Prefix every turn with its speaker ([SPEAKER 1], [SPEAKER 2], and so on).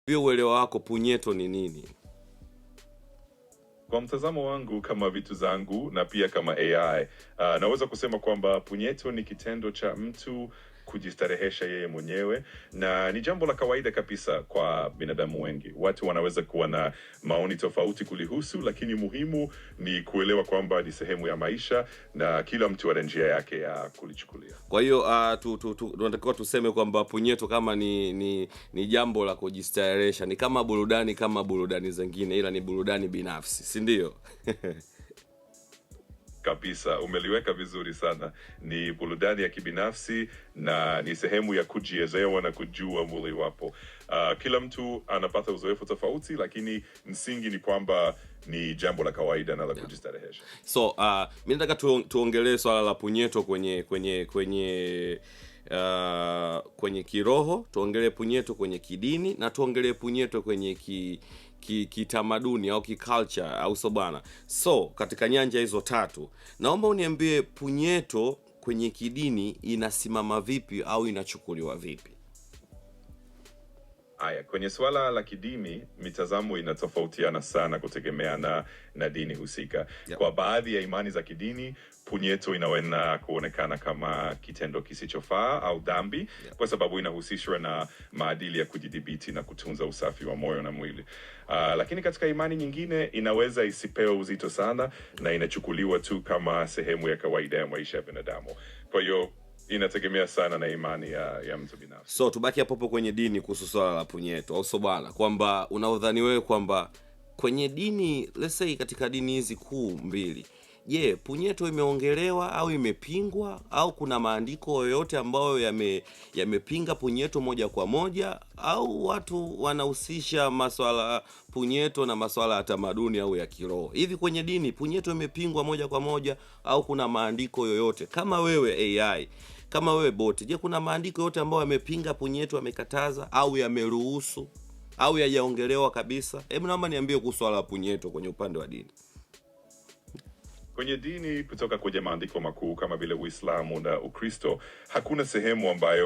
[SPEAKER 1] Pia uelewa wako punyeto ni nini?
[SPEAKER 2] Kwa mtazamo wangu kama vitu zangu na pia kama AI, naweza kusema kwamba punyeto ni kitendo cha mtu kujistarehesha yeye mwenyewe, na ni jambo la kawaida kabisa kwa binadamu wengi. Watu wanaweza kuwa na maoni tofauti kulihusu, lakini muhimu ni kuelewa kwamba ni sehemu ya maisha na kila mtu ana njia yake ya kulichukulia.
[SPEAKER 1] Kwa hiyo tunatakiwa tuseme kwamba punyeto kama ni jambo la kujistarehesha, ni kama burudani zingine, ila ni burudani binafsi, si ndio?
[SPEAKER 2] Kabisa, umeliweka vizuri sana. Ni burudani ya kibinafsi na ni sehemu ya kujielewa na kujua mwili wapo. Kila mtu anapata uzoefu tofauti, lakini msingi ni kwamba ni jambo la kawaida na la kujistarehesha.
[SPEAKER 1] So mimi nataka tuongelee swala la punyeto kwenye kiroho, tuongelee punyeto kwenye kidini, na tuongelee punyeto kwenye kitamaduni au kiculture, au so bana. So katika nyanja hizo tatu, naomba uniambie punyeto kwenye kidini inasimama vipi au inachukuliwa vipi?
[SPEAKER 2] Aya, kwenye swala la kidini, mitazamo inatofautiana sana kutegemea na dini husika.
[SPEAKER 1] Yep.
[SPEAKER 2] Kwa baadhi ya imani za kidini, punyeto inaweza kuonekana kama kitendo kisichofaa au dhambi,
[SPEAKER 1] Yep,
[SPEAKER 2] kwa sababu inahusishwa na maadili ya kujidhibiti na kutunza usafi wa moyo na mwili. Lakini katika imani nyingine inaweza isipewe uzito sana na inachukuliwa tu kama sehemu ya kawaida ya maisha ya binadamu. Kwa hiyo inategemea sana na imani ya mtu binafsi.
[SPEAKER 1] So tubaki hapo kwenye dini kuhusu swala la punyeto, au so bana, kwamba unaodhani wewe kwamba kwenye dini, let's say katika dini hizi kuu mbili, je, punyeto imeongelewa au imepingwa, au kuna maandiko yoyote ambayo yamepinga punyeto moja kwa moja, au watu wanahusisha maswala punyeto na maswala ya tamaduni au ya kiroho? Hivi kwenye dini punyeto imepingwa moja kwa moja au kuna maandiko yoyote? Kama wewe AI, kama wewe boti, je, kuna maandiko yote ambayo yamepinga punyeto, yamekataza au yameruhusu au yajaongelewa kabisa? Hebu naomba niambie kuhusu swala la punyeto kwenye upande wa dini.
[SPEAKER 2] Kwenye dini kutoka kwenye maandiko makuu kama vile Uislamu na Ukristo, hakuna sehemu ambayo